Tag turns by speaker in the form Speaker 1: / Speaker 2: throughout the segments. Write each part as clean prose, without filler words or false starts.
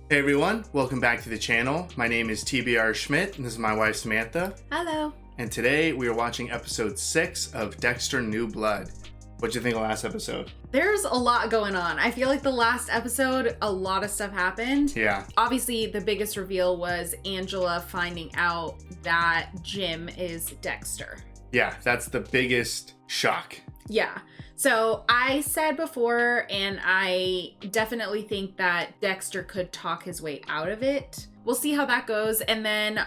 Speaker 1: Hey everyone, welcome back to the channel. My name is TBR Schmitt, and this is my wife Samantha.
Speaker 2: Hello.
Speaker 1: And today we are watching episode 6 of Dexter New Blood. What'd you think of last episode?
Speaker 2: There's a lot going on. I feel like the last episode, a lot of stuff happened.
Speaker 1: Yeah.
Speaker 2: Obviously, the biggest reveal was Angela finding out that Jim is Dexter.
Speaker 1: Yeah, that's the biggest shock.
Speaker 2: Yeah. So I said before, and I definitely think that Dexter could talk his way out of it. We'll see how that goes. And then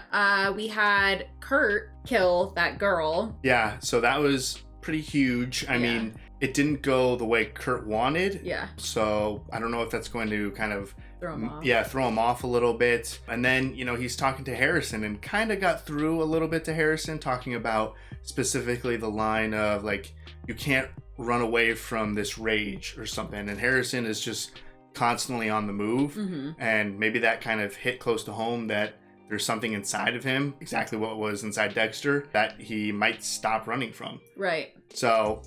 Speaker 2: we had Kurt kill that girl.
Speaker 1: Yeah, so that was pretty huge. I mean, it didn't go the way Kurt wanted.
Speaker 2: Yeah.
Speaker 1: So I don't know if that's going to kind of
Speaker 2: throw him off.
Speaker 1: Yeah, throw him off a little bit. And then, you know, he's talking to Harrison and kind of got through a little bit to Harrison, talking about specifically the line of like, you can't run away from this rage or something. And Harrison is just constantly on the move. Mm-hmm. And maybe that kind of hit close to home that there's something inside of him, exactly what was inside Dexter, that he might stop running from.
Speaker 2: Right.
Speaker 1: So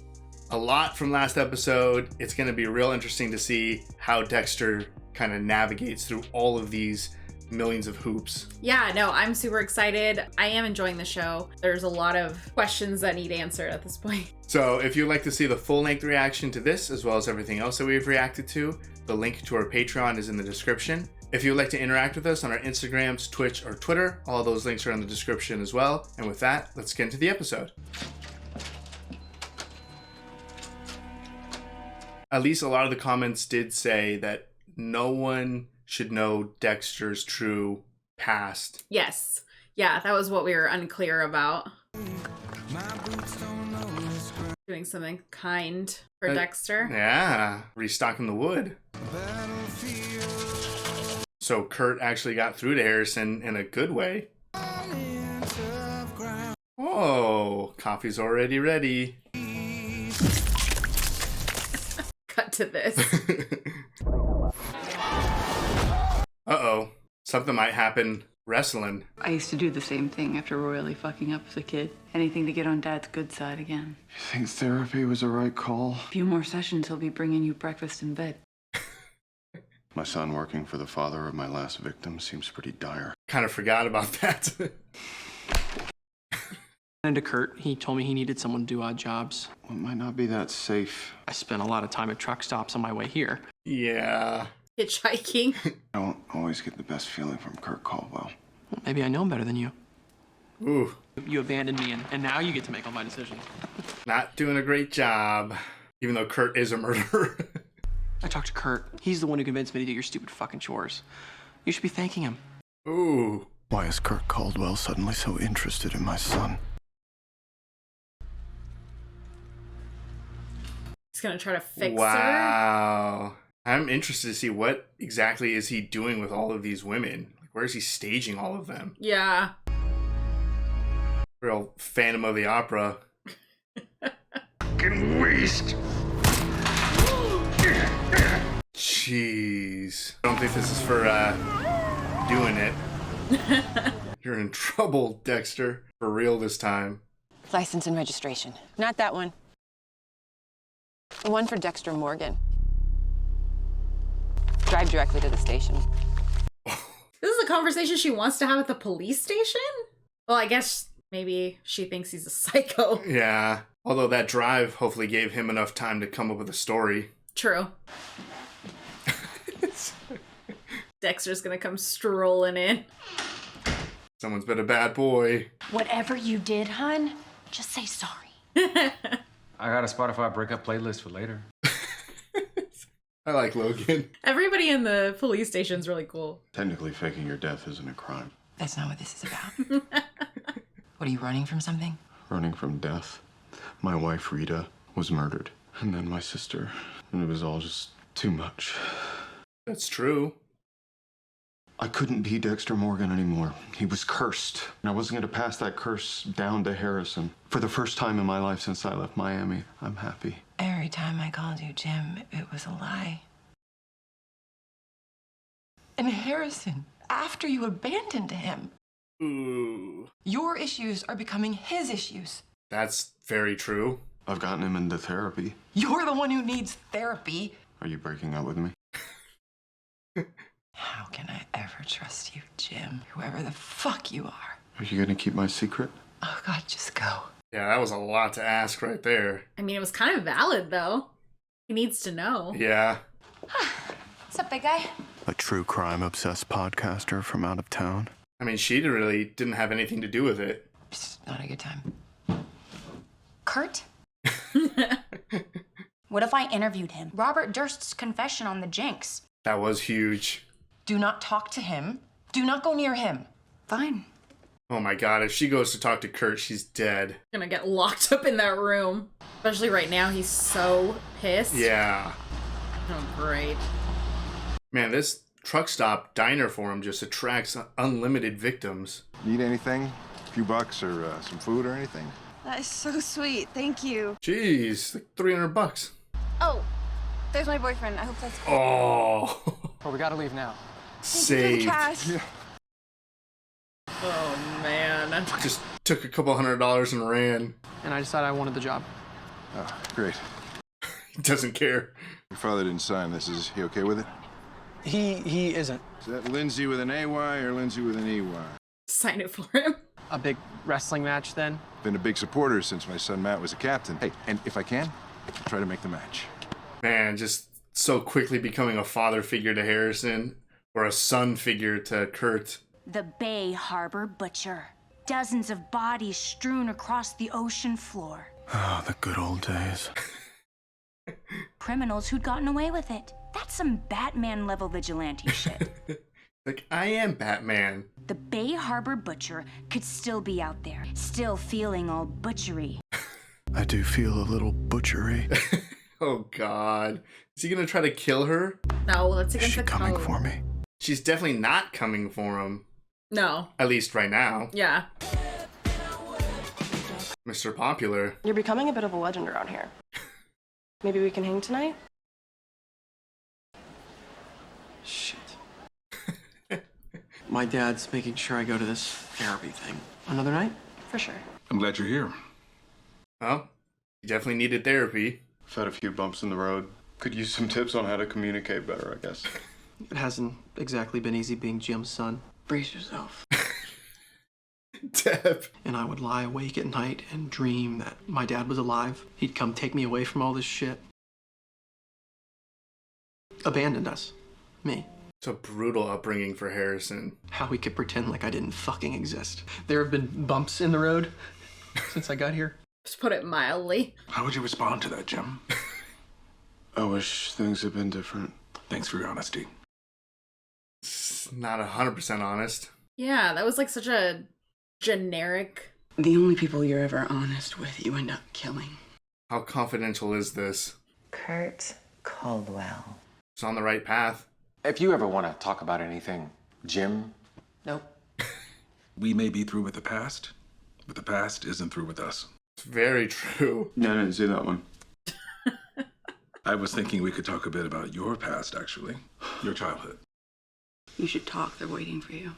Speaker 1: a lot from last episode. It's going to be real interesting to see how Dexter kind of navigates through all of these millions of hoops.
Speaker 2: Yeah, no, I'm super excited. I am enjoying the show. There's a lot of questions that need answered at this point.
Speaker 1: So if you'd like to see the full-length reaction to this, as well as everything else that we've reacted to, the link to our Patreon is in the description. If you would like to interact with us on our Instagrams, Twitch, or Twitter, all those links are in the description as well. And with that, let's get into the episode. At least a lot of the comments did say that no one should know Dexter's true past.
Speaker 2: Yes. Yeah, that was what we were unclear about. Doing something kind for Dexter.
Speaker 1: Yeah, restocking the wood. So Kurt actually got through to Harrison in a good way. Oh, coffee's already ready.
Speaker 2: Cut to this.
Speaker 1: Uh-oh. Something might happen wrestling.
Speaker 3: I used to do the same thing after royally fucking up as a kid. Anything to get on Dad's good side again.
Speaker 4: You think therapy was the right call?
Speaker 3: A few more sessions, he'll be bringing you breakfast in bed.
Speaker 4: My son working for the father of my last victim seems pretty dire.
Speaker 1: Kind of forgot about that.
Speaker 5: And to Kurt, he told me he needed someone to do odd jobs.
Speaker 4: Well, it might not be that safe.
Speaker 5: I spent a lot of time at truck stops on my way here.
Speaker 1: Yeah.
Speaker 2: Hitchhiking.
Speaker 4: I don't always get the best feeling from Kurt Caldwell.
Speaker 5: Well, maybe I know him better than you.
Speaker 1: Ooh.
Speaker 5: You abandoned me, and now you get to make all my decisions.
Speaker 1: Not doing a great job, even though Kurt is a murderer.
Speaker 5: I talked to Kurt. He's the one who convinced me to do your stupid fucking chores. You should be thanking him.
Speaker 1: Ooh.
Speaker 4: Why is Kurt Caldwell suddenly so interested in my son?
Speaker 2: He's gonna try to fix her.
Speaker 1: Wow. I'm interested to see what exactly is he doing with all of these women. Like, where is he staging all of them?
Speaker 2: Yeah.
Speaker 1: Real Phantom of the Opera.
Speaker 4: Fucking waste.
Speaker 1: Jeez. I don't think this is for doing it. You're in trouble, Dexter. For real this time.
Speaker 6: License and registration. Not that one. The one for Dexter Morgan. Drive directly to the station.
Speaker 2: This is a conversation she wants to have at the police station? Well, I guess maybe she thinks he's a psycho.
Speaker 1: Yeah. Although that drive hopefully gave him enough time to come up with a story.
Speaker 2: True. Dexter's gonna come strolling in.
Speaker 1: Someone's been a bad boy.
Speaker 7: Whatever you did, hun, just say sorry.
Speaker 8: I got a Spotify breakup playlist for later.
Speaker 1: I like Logan.
Speaker 2: Everybody in the police station's really cool.
Speaker 4: Technically, faking your death isn't a crime.
Speaker 6: That's not what this is about. What, are you running from something?
Speaker 4: Running from death. My wife, Rita, was murdered. And then my sister. And it was all just too much.
Speaker 1: That's true.
Speaker 4: I couldn't be Dexter Morgan anymore. He was cursed. And I wasn't going to pass that curse down to Harrison. For the first time in my life since I left Miami, I'm happy.
Speaker 6: Every time I called you Jim, it was a lie. And Harrison, after you abandoned him,
Speaker 1: Ooh.
Speaker 6: your issues are becoming his issues.
Speaker 1: That's very true.
Speaker 4: I've gotten him into therapy.
Speaker 6: You're the one who needs therapy.
Speaker 4: Are you breaking up with me?
Speaker 6: How can I
Speaker 3: never trust you, Jim. Whoever the fuck you are.
Speaker 4: Are you gonna keep my secret?
Speaker 3: Oh, God, just go.
Speaker 1: Yeah, that was a lot to ask right there.
Speaker 2: I mean, it was kind of valid, though. He needs to know.
Speaker 1: Yeah.
Speaker 7: What's up, big guy?
Speaker 4: A true crime obsessed podcaster from out of town.
Speaker 1: I mean, she really didn't have anything to do with it.
Speaker 3: It's not a good time.
Speaker 7: Kurt? What if I interviewed him? Robert Durst's confession on the Jinx.
Speaker 1: That was huge.
Speaker 6: Do not talk to him. Do not go near him.
Speaker 3: Fine.
Speaker 1: Oh my god, if she goes to talk to Kurt, she's dead.
Speaker 2: Gonna get locked up in that room. Especially right now, he's so pissed.
Speaker 1: Yeah.
Speaker 2: Oh, great.
Speaker 1: Man, this truck stop diner for him just attracts unlimited victims.
Speaker 9: Need anything? A few bucks or some food or anything?
Speaker 10: That is so sweet. Thank you.
Speaker 1: Jeez, like $300.
Speaker 10: Oh, there's my boyfriend. I hope that's cool.
Speaker 1: Oh.
Speaker 5: Oh, we gotta leave now.
Speaker 1: Saved.
Speaker 10: Cash.
Speaker 9: Yeah.
Speaker 2: Oh, man.
Speaker 1: Just took a couple $100 and ran.
Speaker 5: And I decided I wanted the job.
Speaker 9: Oh, great.
Speaker 1: He doesn't care.
Speaker 9: Your father didn't sign this. Is he okay with it?
Speaker 5: He isn't.
Speaker 9: Is that Lindsay with an AY or Lindsay with an EY?
Speaker 2: Sign it for him.
Speaker 5: A big wrestling match then?
Speaker 9: Been a big supporter since my son Matt was a captain. Hey, and if I can, I'll try to make the match.
Speaker 1: Man, just so quickly becoming a father figure to Harrison or a son figure to Kurt.
Speaker 7: The Bay Harbor Butcher. Dozens of bodies strewn across the ocean floor.
Speaker 4: Oh, the good old days.
Speaker 7: Criminals who'd gotten away with it. That's some Batman-level vigilante shit.
Speaker 1: Like, I am Batman.
Speaker 7: The Bay Harbor Butcher could still be out there, still feeling all butchery.
Speaker 4: I do feel a little butchery.
Speaker 1: Oh god. Is he gonna try to kill her?
Speaker 2: No, that's
Speaker 4: Is
Speaker 2: against
Speaker 4: she
Speaker 2: the
Speaker 4: coming
Speaker 2: code.
Speaker 4: for me?
Speaker 1: She's definitely not coming for him.
Speaker 2: No.
Speaker 1: At least right now.
Speaker 2: Yeah.
Speaker 1: Mr. Popular.
Speaker 10: You're becoming a bit of a legend around here. Maybe we can hang tonight?
Speaker 5: Shit. My dad's making sure I go to this therapy thing. Another night?
Speaker 10: For sure.
Speaker 9: I'm glad you're here.
Speaker 1: Well, he definitely needed therapy.
Speaker 4: I've had a few bumps in the road. Could use some tips on how to communicate better, I guess.
Speaker 5: It hasn't exactly been easy being Jim's son. Brace yourself.
Speaker 1: Deb.
Speaker 5: And I would lie awake at night and dream that my dad was alive. He'd come take me away from all this shit. Abandoned us. Me.
Speaker 1: It's a brutal upbringing for Harrison.
Speaker 5: How he could pretend like I didn't fucking exist. There have been bumps in the road since I got here.
Speaker 2: Just put it mildly.
Speaker 9: How would you respond to that, Jim?
Speaker 4: I wish things had been different.
Speaker 9: Thanks for your honesty.
Speaker 1: It's not 100% honest.
Speaker 2: Yeah, that was like such a generic.
Speaker 3: The only people you're ever honest with, you end up killing.
Speaker 1: How confidential is this?
Speaker 6: Kurt Caldwell.
Speaker 1: It's on the right path.
Speaker 8: If you ever want to talk about anything, Jim.
Speaker 6: Nope.
Speaker 9: We may be through with the past, but the past isn't through with us.
Speaker 1: It's very true.
Speaker 4: No, I didn't see that one.
Speaker 9: I was thinking we could talk a bit about your past, actually. Your childhood.
Speaker 3: You should talk. They're waiting for you.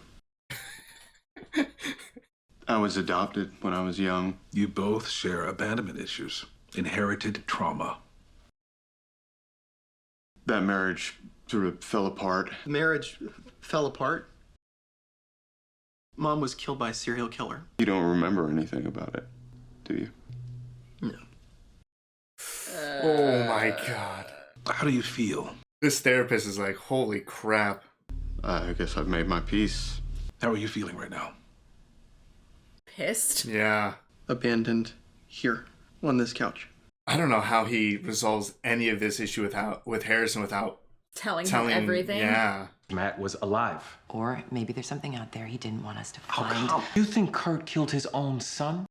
Speaker 4: I was adopted when I was young.
Speaker 9: You both share abandonment issues, inherited trauma.
Speaker 4: That marriage sort of fell apart.
Speaker 5: Marriage fell apart. Mom was killed by a serial killer.
Speaker 4: You don't remember anything about it, do you?
Speaker 5: No.
Speaker 1: Oh my god.
Speaker 9: How do you feel?
Speaker 1: This therapist is like, holy crap.
Speaker 4: I guess I've made my peace.
Speaker 9: How are you feeling right now?
Speaker 2: Pissed.
Speaker 1: Yeah.
Speaker 5: Abandoned. Here. On this couch.
Speaker 1: I don't know how he resolves any of this issue with Harrison without
Speaker 2: Telling
Speaker 1: telling
Speaker 2: him everything.
Speaker 1: Yeah.
Speaker 8: Matt was alive.
Speaker 6: Or maybe there's something out there he didn't want us to
Speaker 8: How
Speaker 6: find.
Speaker 8: come? You think Kurt killed his own son?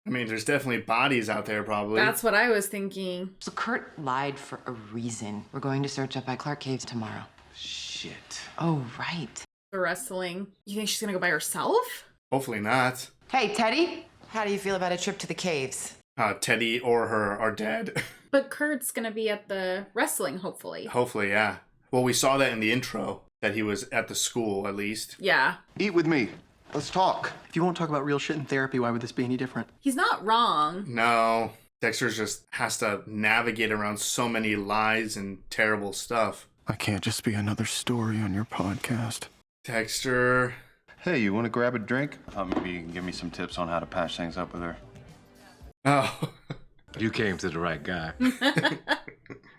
Speaker 1: I mean, there's definitely bodies out there probably.
Speaker 2: That's what I was thinking.
Speaker 6: So Kurt lied for a reason. We're going to search up by Clark Caves tomorrow.
Speaker 8: Shit.
Speaker 6: Oh, right.
Speaker 2: The wrestling. You think she's gonna go by herself?
Speaker 1: Hopefully not.
Speaker 6: Hey, Teddy. How do you feel about a trip to the caves?
Speaker 1: Teddy or her are dead.
Speaker 2: But Kurt's gonna be at the wrestling, hopefully.
Speaker 1: Hopefully, yeah. Well, we saw that in the intro, that he was at the school at least.
Speaker 2: Yeah.
Speaker 4: Eat with me. Let's talk.
Speaker 5: If you won't talk about real shit in therapy, why would this be any different?
Speaker 2: He's not wrong.
Speaker 1: No. Dexter just has to navigate around so many lies and terrible stuff.
Speaker 4: I can't just be another story on your podcast.
Speaker 1: Dexter.
Speaker 4: Hey, you want to grab a drink? Maybe you can give me some tips on how to patch things up with her.
Speaker 1: Oh.
Speaker 8: You came to the right guy.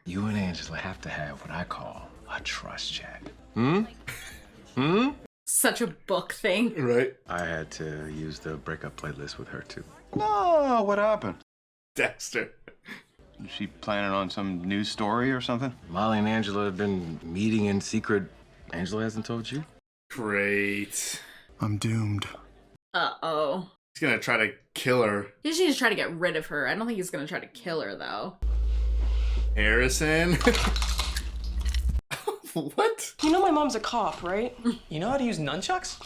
Speaker 8: You and Angela have to have what I call a trust check.
Speaker 2: Such a book thing.
Speaker 1: Right?
Speaker 8: I had to use the breakup playlist with her, too.
Speaker 4: No, what happened?
Speaker 1: Dexter.
Speaker 4: Is she planning on some news story or something?
Speaker 8: Molly and Angela have been meeting in secret. Angela hasn't told you?
Speaker 1: Great.
Speaker 4: I'm doomed.
Speaker 2: Uh-oh.
Speaker 1: He's gonna try to kill her.
Speaker 2: He just needs to try to get rid of her. I don't think he's gonna try to kill her, though.
Speaker 1: Harrison. What?
Speaker 10: You know my mom's a cop, right?
Speaker 5: You know how to use nunchucks?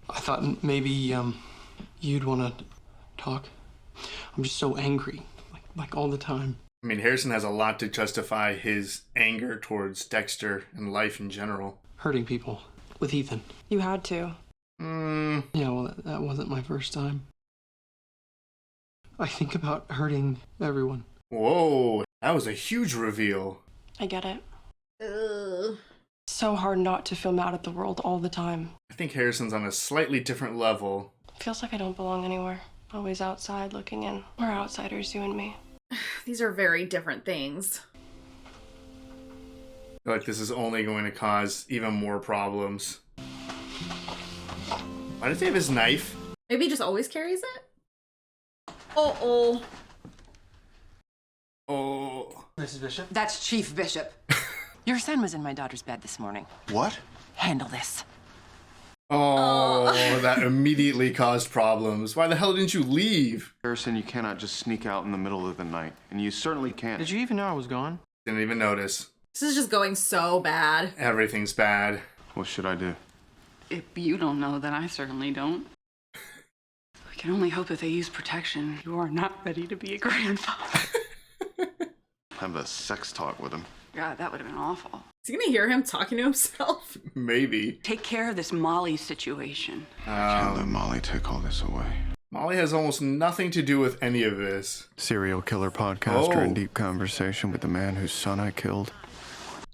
Speaker 5: I thought maybe you'd want to talk. I'm just so angry, like all the time.
Speaker 1: I mean, Harrison has a lot to justify his anger towards Dexter and life in general.
Speaker 5: Hurting people with Ethan.
Speaker 10: You had to.
Speaker 5: Yeah, well, that wasn't my first time. I think about hurting everyone.
Speaker 1: Whoa, that was a huge reveal.
Speaker 10: I get it.
Speaker 2: Ugh.
Speaker 10: So hard not to feel mad at the world all the time.
Speaker 1: I think Harrison's on a slightly different level.
Speaker 10: Feels like I don't belong anywhere. Always outside looking in. We're outsiders, you and me.
Speaker 2: These are very different things.
Speaker 1: I feel like this is only going to cause even more problems. Why does he have his knife?
Speaker 2: Maybe he just always carries it? Uh-oh.
Speaker 1: Oh.
Speaker 5: Mrs. Bishop?
Speaker 6: That's Chief Bishop. Your son was in my daughter's bed this morning.
Speaker 4: What?
Speaker 6: Handle this.
Speaker 1: Oh, that immediately caused problems. Why the hell didn't you leave?
Speaker 4: Harrison, you cannot just sneak out in the middle of the night. And you certainly can't.
Speaker 5: Did you even know I was gone?
Speaker 1: Didn't even notice.
Speaker 2: This is just going so bad.
Speaker 1: Everything's bad.
Speaker 4: What should I do?
Speaker 3: If you don't know, then I certainly don't. We can only hope that they use protection. You are not ready to be a grandfather.
Speaker 4: Have a sex talk with him.
Speaker 3: God, that would have been awful.
Speaker 2: Is he gonna hear him talking to himself?
Speaker 1: Maybe.
Speaker 3: Take care of this Molly situation.
Speaker 4: Can't let Molly take all this away.
Speaker 1: Molly has almost nothing to do with any of this.
Speaker 4: Serial killer podcaster
Speaker 1: Oh.
Speaker 4: in deep conversation with the man whose son I killed.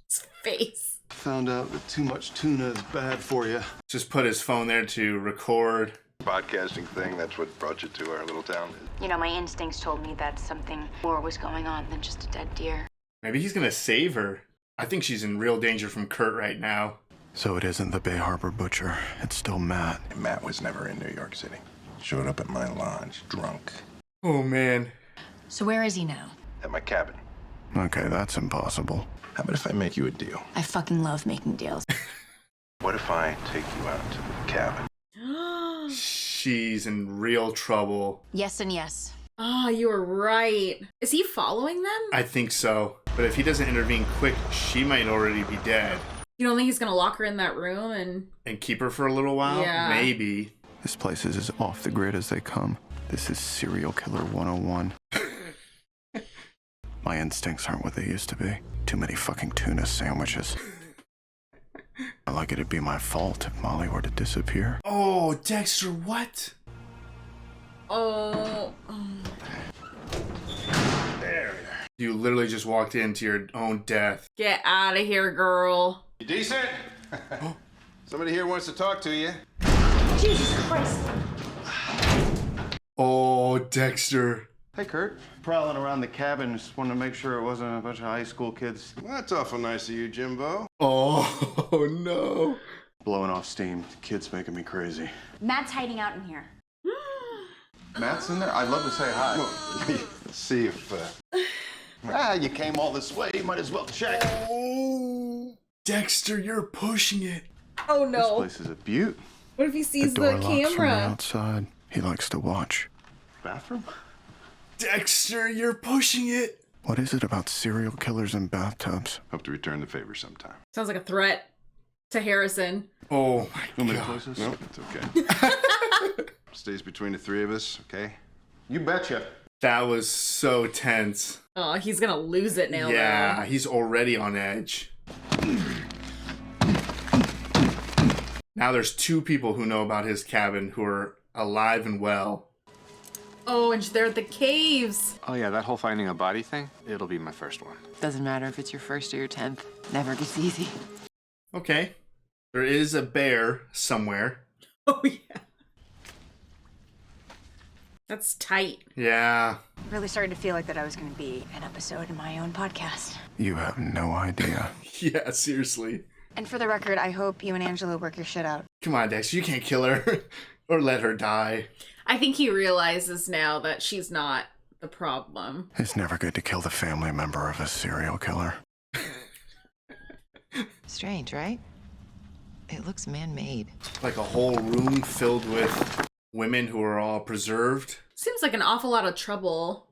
Speaker 2: His face.
Speaker 4: Found out that too much tuna is bad for you.
Speaker 1: Just put his phone there to record.
Speaker 9: Podcasting thing, that's what brought you to our little town.
Speaker 7: You know, my instincts told me that something more was going on than just a dead deer.
Speaker 1: Maybe he's gonna save her. I think she's in real danger from Kurt right now.
Speaker 4: So it isn't the Bay Harbor butcher. It's still Matt.
Speaker 9: Matt was never in New York City. Showed up at my lodge, drunk,
Speaker 1: Oh man.
Speaker 7: So where is he now?
Speaker 9: at my cabin.
Speaker 4: Okay, that's impossible.
Speaker 9: How about if I make you a deal?
Speaker 7: I fucking love making deals.
Speaker 9: What if I take you out to the cabin?
Speaker 1: She's in real trouble.
Speaker 7: Yes and yes.
Speaker 2: Ah, you were right. Is he following them?
Speaker 1: I think so. But if he doesn't intervene quick, she might already be dead.
Speaker 2: You don't think he's gonna lock her in that room
Speaker 1: And keep her for a little while?
Speaker 2: Yeah.
Speaker 1: Maybe.
Speaker 4: This place is as off the grid as they come. This is serial killer 101. My instincts aren't what they used to be. Too many fucking tuna sandwiches. I like it'd be my fault if Molly were to disappear.
Speaker 1: Oh, Dexter, what?
Speaker 2: Oh.
Speaker 1: There. You literally just walked into your own death.
Speaker 2: Get out of here, girl.
Speaker 9: You decent? Somebody here wants to talk to you.
Speaker 7: Jesus Christ.
Speaker 1: Oh, Dexter.
Speaker 4: Hey, Kurt. Prowling around the cabin, just wanted to make sure it wasn't a bunch of high school kids
Speaker 9: Well, that's awful nice of you, Jimbo.
Speaker 1: Oh, no.
Speaker 4: blowing off steam. The kid's making me crazy.
Speaker 7: Matt's hiding out in here.
Speaker 4: Matt's in there? I'd love to say hi.
Speaker 9: Let's see if,
Speaker 4: You came all this way. You might as well check.
Speaker 1: Oh, Dexter, you're pushing it.
Speaker 2: Oh
Speaker 4: This
Speaker 2: no.
Speaker 4: place is a beaut.
Speaker 2: What if he sees
Speaker 4: The door
Speaker 2: the
Speaker 4: locks from the
Speaker 2: camera?
Speaker 4: outside. He likes to watch. Bathroom?
Speaker 1: Dexter, you're pushing it.
Speaker 4: What is it about serial killers and bathtubs?
Speaker 9: hope to return the favor sometime.
Speaker 2: Sounds like a threat to Harrison.
Speaker 1: Oh my
Speaker 4: Too many
Speaker 1: god.
Speaker 4: places?
Speaker 9: No, it's okay. Stays between the three of us, okay?
Speaker 4: You betcha.
Speaker 1: That was so tense.
Speaker 2: Oh, he's gonna lose it now.
Speaker 1: Yeah, he's already on edge. Now there's two people who know about his cabin who are alive and well.
Speaker 2: Oh, and they're at the caves.
Speaker 8: Oh yeah, that whole finding a body thing, it'll be my first one.
Speaker 6: Doesn't matter if it's your first or your 10th. Never gets easy.
Speaker 1: Okay. There is a bear somewhere.
Speaker 2: Oh, yeah. That's tight.
Speaker 1: Yeah.
Speaker 7: Really started to feel like that I was going to be an episode in my own podcast.
Speaker 4: You have no idea.
Speaker 1: Yeah, seriously.
Speaker 7: And for the record, I hope you and Angela work your shit out.
Speaker 1: Come on, Dex, you can't kill her or let her die.
Speaker 2: I think he realizes now that she's not the problem.
Speaker 4: It's never good to kill the family member of a serial killer.
Speaker 11: Strange, right? It looks man-made.
Speaker 1: Like a whole room filled with women who are all preserved.
Speaker 2: Seems like an awful lot of trouble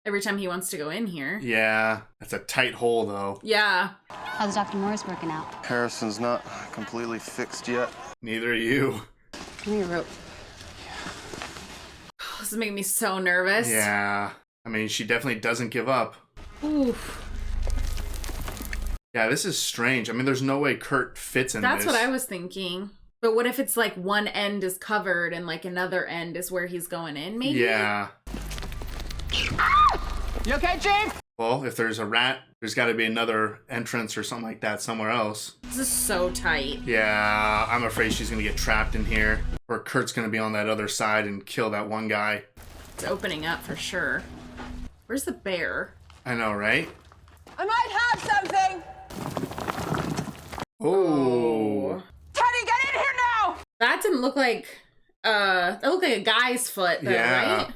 Speaker 2: every time he wants to go in here.
Speaker 1: Yeah, that's a tight hole, though.
Speaker 2: Yeah.
Speaker 12: How's Dr. Morris working out?
Speaker 4: Harrison's not completely fixed yet.
Speaker 1: Neither are you.
Speaker 2: Give me a rope. This is making me so nervous.
Speaker 1: Yeah. I mean, she definitely doesn't give up.
Speaker 2: Oof.
Speaker 1: Yeah, this is strange. I mean, there's no way Kurt fits in
Speaker 2: That's
Speaker 1: this.
Speaker 2: what I was thinking. But what if it's like one end is covered and like another end is where he's going in, maybe?
Speaker 1: Yeah.
Speaker 5: You okay, Jake?
Speaker 1: Well, if there's a rat, there's got to be another entrance or something like that somewhere else.
Speaker 2: This is so tight.
Speaker 1: Yeah, I'm afraid she's going to get trapped in here. Or Kurt's going to be on that other side and kill that one guy.
Speaker 2: It's opening up for sure. Where's the bear?
Speaker 1: I know, right?
Speaker 6: I might have something.
Speaker 1: Oh.
Speaker 6: Teddy, get in here now.
Speaker 2: That didn't look like, that looked like a guy's foot though,
Speaker 1: Yeah.
Speaker 2: right?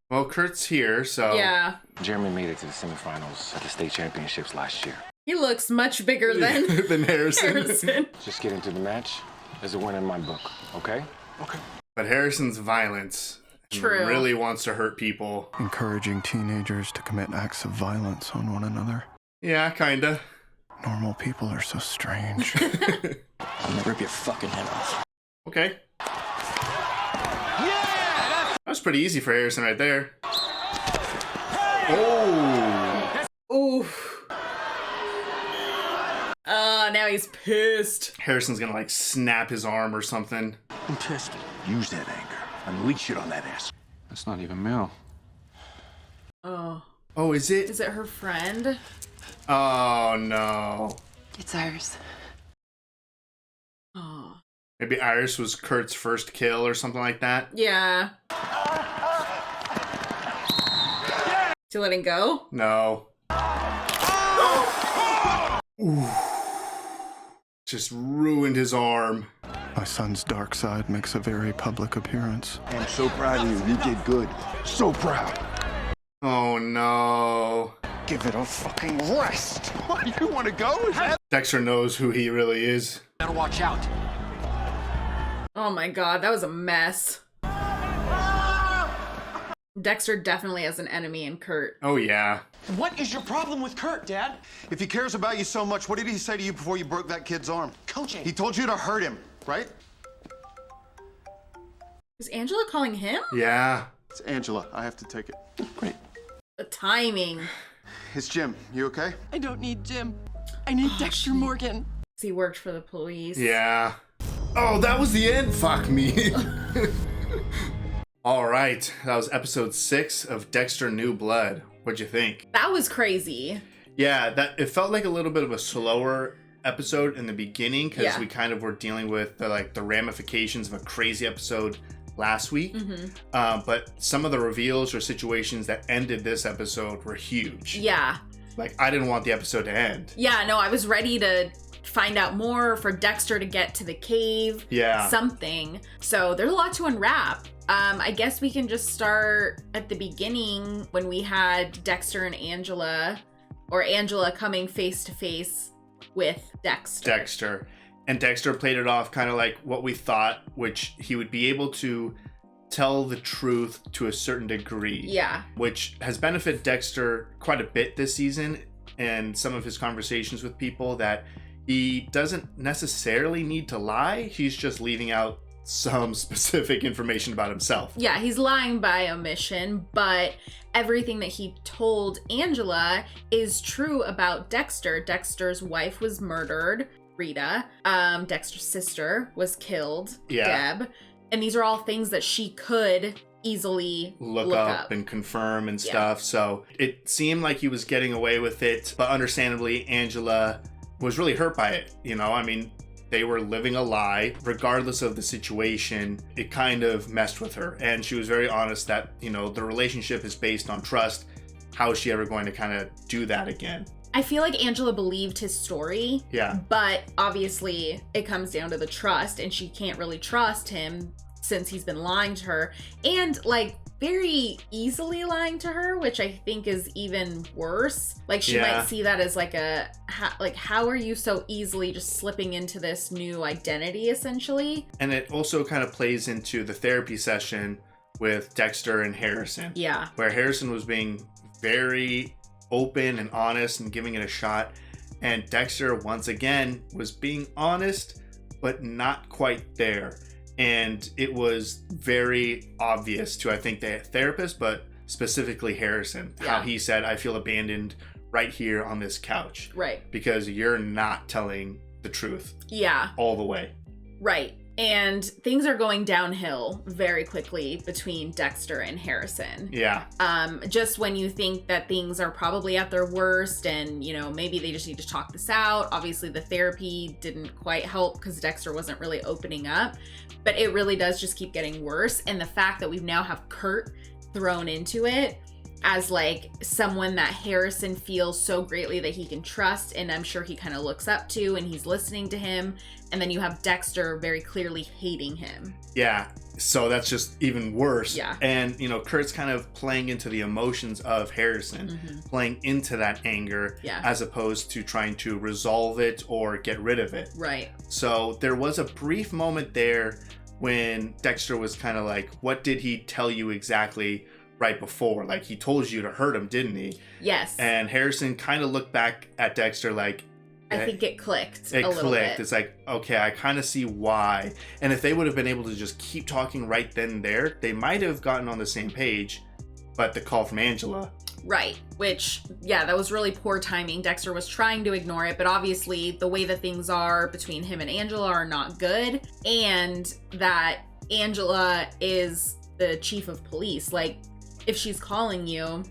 Speaker 1: Well, Kurt's here, so...
Speaker 2: Yeah.
Speaker 8: Jeremy made it to the semifinals at the state championships last year.
Speaker 2: He looks much bigger than,
Speaker 1: than Harrison.
Speaker 2: Harrison.
Speaker 8: Just get into the match as a win in my book, okay? Okay.
Speaker 1: But Harrison's violent. And
Speaker 2: True.
Speaker 1: really wants to hurt people.
Speaker 4: Encouraging teenagers to commit acts of violence on one another.
Speaker 1: Yeah, kinda.
Speaker 4: Normal people are so strange.
Speaker 5: I'm gonna rip your fucking head off.
Speaker 1: Okay. That was pretty easy for Harrison right there. Oh.
Speaker 2: Oof. Now he's pissed.
Speaker 1: Harrison's gonna like snap his arm or something.
Speaker 8: I'm pissed. Use that anger. Unleash it on that ass. That's not even Mel.
Speaker 2: Oh.
Speaker 1: Oh, is it?
Speaker 2: Is it her friend?
Speaker 1: Oh, no.
Speaker 3: It's Iris.
Speaker 2: Oh.
Speaker 1: Maybe Iris was Kurt's first kill or something like that.
Speaker 2: Yeah. Is he letting go?
Speaker 1: No. Ooh. Just ruined his arm.
Speaker 4: My son's dark side makes a very public appearance.
Speaker 13: I'm so proud of you. You did good. So proud.
Speaker 1: Oh, no.
Speaker 13: Give it a fucking rest. What, you want to go? Is that...
Speaker 1: Dexter knows who he really is.
Speaker 5: Better watch out.
Speaker 2: Oh my god, that was a mess. Dexter definitely has an enemy in Kurt.
Speaker 1: Oh, yeah.
Speaker 5: What is your problem with Kurt, Dad?
Speaker 4: If he cares about you so much, what did he say to you before you broke that kid's arm?
Speaker 5: Coaching.
Speaker 4: He told you to hurt him, right?
Speaker 2: Is Angela calling him?
Speaker 1: Yeah.
Speaker 4: It's Angela. I have to take it.
Speaker 5: Great.
Speaker 2: The timing.
Speaker 4: It's Jim. You okay?
Speaker 3: I don't need Jim. I need Dexter Morgan.
Speaker 2: He worked for the police.
Speaker 1: Yeah. Oh, that was the end? Fuck me. All right. That was episode 6 of Dexter New Blood. What'd you think?
Speaker 2: That was crazy.
Speaker 1: Yeah, it felt like a little bit of a slower episode in the beginning because we kind of were dealing with the ramifications of a crazy episode last week.
Speaker 2: Mm-hmm.
Speaker 1: But some of the reveals or situations that ended this episode were huge.
Speaker 2: Yeah.
Speaker 1: Like, I didn't want the episode to end.
Speaker 2: Yeah, no, I was ready to find out more, for Dexter to get to the cave.
Speaker 1: Yeah.
Speaker 2: Something. So there's a lot to unwrap. I guess we can just start at the beginning when we had Dexter and Angela, or Angela coming face to face with Dexter. And Dexter played it off kind of like what we thought, which he would be able to tell the truth to a certain degree. Yeah.
Speaker 1: Which has benefited Dexter quite a bit this season, and some of his conversations with people, that he doesn't necessarily need to lie. He's just leaving out some specific information about himself.
Speaker 2: Yeah, he's lying by omission, but everything that he told Angela is true about Dexter. Dexter's wife was murdered, Rita. Dexter's sister was killed, Deb. And these are all things that she could easily look up
Speaker 1: and confirm and stuff. So it seemed like he was getting away with it, but understandably, Angela was really hurt by it. You know, I mean, they were living a lie. Regardless of the situation, it kind of messed with her. And she was very honest that, you know, the relationship is based on trust. How is she ever going to kind of do that again?
Speaker 2: I feel like Angela believed his story.
Speaker 1: Yeah.
Speaker 2: But obviously it comes down to the trust, and she can't really trust him since he's been lying to her, and like very easily lying to her, which I think is even worse. Like she might see that as like how are you so easily just slipping into this new identity essentially?
Speaker 1: And it also kind of plays into the therapy session with Dexter and Harrison.
Speaker 2: Yeah.
Speaker 1: Where Harrison was being very open and honest and giving it a shot, and Dexter once again was being honest but not quite there. And it was very obvious to, I think, the therapist, but specifically Harrison, how he said, I feel abandoned right here on this couch.
Speaker 2: Right.
Speaker 1: Because you're not telling the truth.
Speaker 2: Yeah.
Speaker 1: All the way.
Speaker 2: Right. And things are going downhill very quickly between Dexter and Harrison.
Speaker 1: Yeah.
Speaker 2: Just when you think that things are probably at their worst and, you know, maybe they just need to talk this out. Obviously, the therapy didn't quite help because Dexter wasn't really opening up. But it really does just keep getting worse. And the fact that we now have Kurt thrown into it as like someone that Harrison feels so greatly that he can trust, and I'm sure he kind of looks up to, and he's listening to him. And then you have Dexter very clearly hating him.
Speaker 1: Yeah. So that's just even worse.
Speaker 2: Yeah.
Speaker 1: And, you know, Kurt's kind of playing into the emotions of Harrison, playing into that anger, as opposed to trying to resolve it or get rid of it.
Speaker 2: Right.
Speaker 1: So there was a brief moment there when Dexter was kind of like, what did he tell you exactly right before? Like, he told you to hurt him, didn't he?
Speaker 2: Yes.
Speaker 1: And Harrison kind of looked back at Dexter like,
Speaker 2: I think it clicked
Speaker 1: a
Speaker 2: little
Speaker 1: bit.
Speaker 2: bit.
Speaker 1: It's like, okay, I kind of see why. And if they would have been able to just keep talking right then and there, they might have gotten on the same page. But the call from Angela.
Speaker 2: Right. Which, yeah, that was really poor timing. Dexter was trying to ignore it, but obviously the way that things are between him and Angela are not good. And that Angela is the chief of police. Like, if she's calling you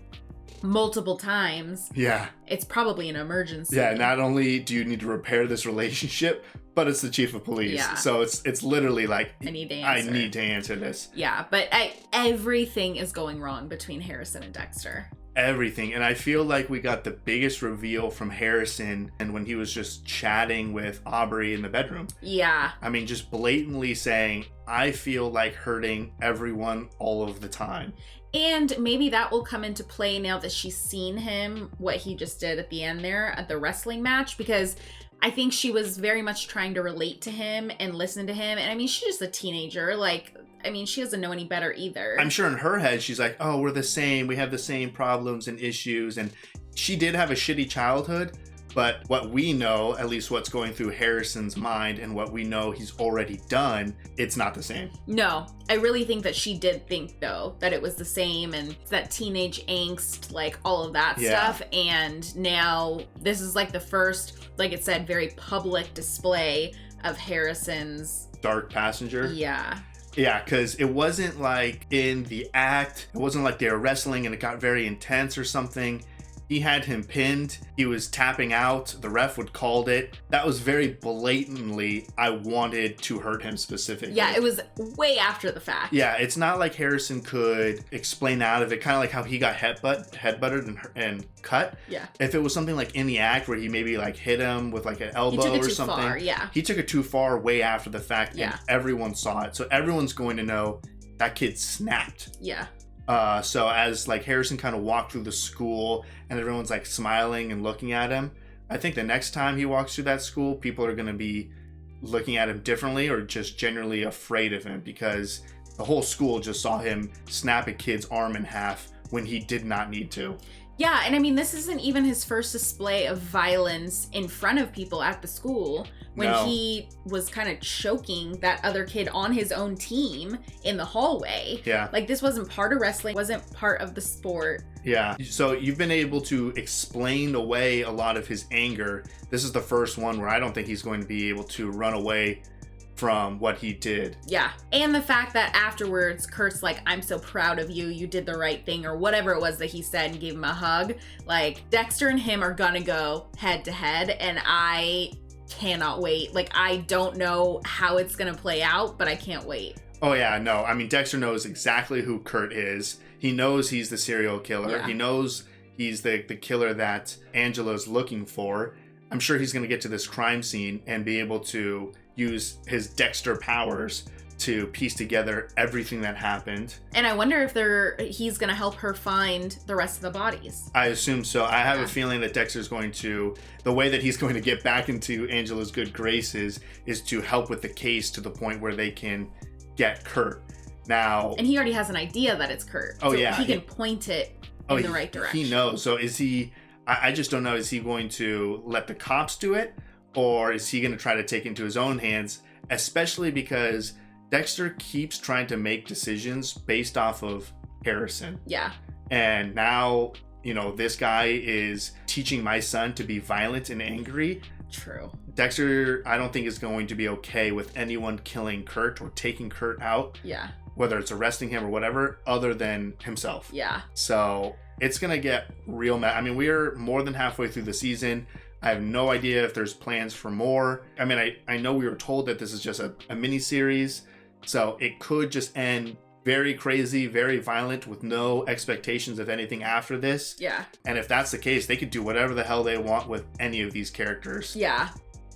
Speaker 2: multiple times, it's probably an emergency.
Speaker 1: Yeah, not only do you need to repair this relationship, but it's the chief of police.
Speaker 2: Yeah.
Speaker 1: So it's literally like,
Speaker 2: I need to answer
Speaker 1: this.
Speaker 2: Yeah, but everything is going wrong between Harrison and Dexter.
Speaker 1: Everything. And I feel like we got the biggest reveal from Harrison and when he was just chatting with Aubrey in the bedroom.
Speaker 2: Yeah.
Speaker 1: I mean, just blatantly saying, I feel like hurting everyone all of the time.
Speaker 2: And maybe that will come into play now that she's seen him, what he just did at the end there at the wrestling match, because I think she was very much trying to relate to him and listen to him. And I mean, she's just a teenager. Like, I mean, she doesn't know any better either.
Speaker 1: I'm sure in her head, she's like, oh, we're the same. We have the same problems and issues. And she did have a shitty childhood. But what we know, at least what's going through Harrison's mind and what we know he's already done, it's not the same.
Speaker 2: No, I really think that she did think, though, that it was the same and that teenage angst, like all of that stuff. And now this is like the first, like it said, very public display of Harrison's
Speaker 1: dark passenger.
Speaker 2: Yeah.
Speaker 1: Yeah, because it wasn't like in the act, it wasn't like they were wrestling and it got very intense or something. He had him pinned. He was tapping out. The ref would called it. That was very blatantly, I wanted to hurt him specifically.
Speaker 2: Yeah, it was way after the fact.
Speaker 1: Yeah, it's not like Harrison could explain out of it, kind of like how he got headbutted and cut.
Speaker 2: Yeah.
Speaker 1: If it was something like in the act where he maybe like hit him with like an elbow or something.
Speaker 2: Far, yeah.
Speaker 1: He took it too far way after the fact and everyone saw it. So everyone's going to know that kid snapped.
Speaker 2: Yeah.
Speaker 1: So as like Harrison kind of walked through the school and everyone's like smiling and looking at him, I think the next time he walks through that school, people are going to be looking at him differently or just generally afraid of him because the whole school just saw him snap a kid's arm in half when he did not need to.
Speaker 2: Yeah, and I mean, this isn't even his first display of violence in front of people at the school when he was kind of choking that other kid on his own team in the hallway.
Speaker 1: Yeah.
Speaker 2: Like, this wasn't part of wrestling, wasn't part of the sport.
Speaker 1: Yeah. So you've been able to explain away a lot of his anger. This is the first one where I don't think he's going to be able to run away from what he did.
Speaker 2: Yeah. And the fact that afterwards, Kurt's like, I'm so proud of you. You did the right thing, or whatever it was that he said, and gave him a hug. Like, Dexter and him are gonna go head to head, and I cannot wait. Like, I don't know how it's gonna play out, but I can't wait.
Speaker 1: Oh yeah, no. I mean, Dexter knows exactly who Kurt is. He knows he's the serial killer.
Speaker 2: Yeah.
Speaker 1: He knows he's the killer that Angela's looking for. I'm sure he's going to get to this crime scene and be able to use his Dexter powers to piece together everything that happened.
Speaker 2: And I wonder if he's gonna help her find the rest of the bodies.
Speaker 1: I assume so. I have a feeling that Dexter's going to, the way that he's going to get back into Angela's good graces is to help with the case to the point where they can get Kurt. Now,
Speaker 2: And he already has an idea that it's Kurt.
Speaker 1: Oh,
Speaker 2: so
Speaker 1: yeah.
Speaker 2: he can point it in the right direction.
Speaker 1: He knows. So is he, I just don't know, is he going to let the cops do it? Or is he going to try to take it into his own hands? Especially because Dexter keeps trying to make decisions based off of Harrison.
Speaker 2: Yeah.
Speaker 1: And now, you know, this guy is teaching my son to be violent and angry.
Speaker 2: True.
Speaker 1: Dexter, I don't think is going to be okay with anyone killing Kurt or taking Kurt out.
Speaker 2: Yeah.
Speaker 1: Whether it's arresting him or whatever, other than himself.
Speaker 2: Yeah.
Speaker 1: So it's going to get real mad. I mean, we are more than halfway through the season. I have no idea if there's plans for more. I mean, I know we were told that this is just a mini series. So it could just end very crazy, very violent with no expectations of anything after this.
Speaker 2: Yeah.
Speaker 1: And if that's the case, they could do whatever the hell they want with any of these characters.
Speaker 2: Yeah.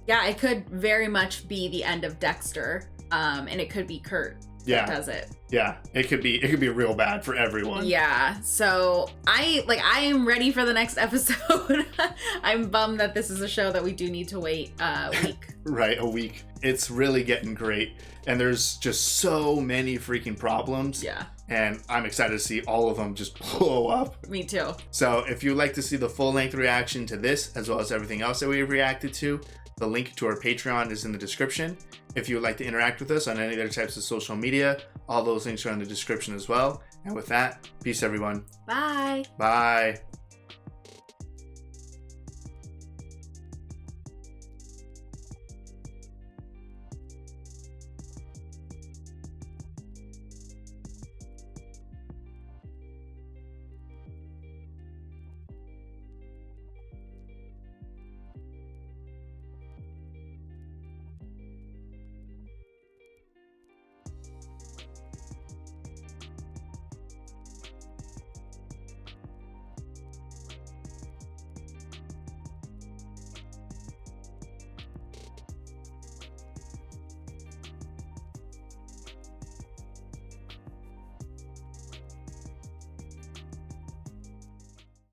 Speaker 2: Yeah, it could very much be the end of Dexter. And it could be Kurt that does it.
Speaker 1: Yeah. It could be real bad for everyone.
Speaker 2: Yeah. So I am ready for the next episode. I'm bummed that this is a show that we do need to wait a week.
Speaker 1: Right, a week. It's really getting great. And there's just so many freaking problems.
Speaker 2: Yeah.
Speaker 1: And I'm excited to see all of them just blow up.
Speaker 2: Me too.
Speaker 1: So if you'd like to see the full-length reaction to this, as well as everything else that we've reacted to, the link to our Patreon is in the description. If you would like to interact with us on any other types of social media, all those links are in the description as well. And with that, peace everyone.
Speaker 2: Bye.
Speaker 1: Bye.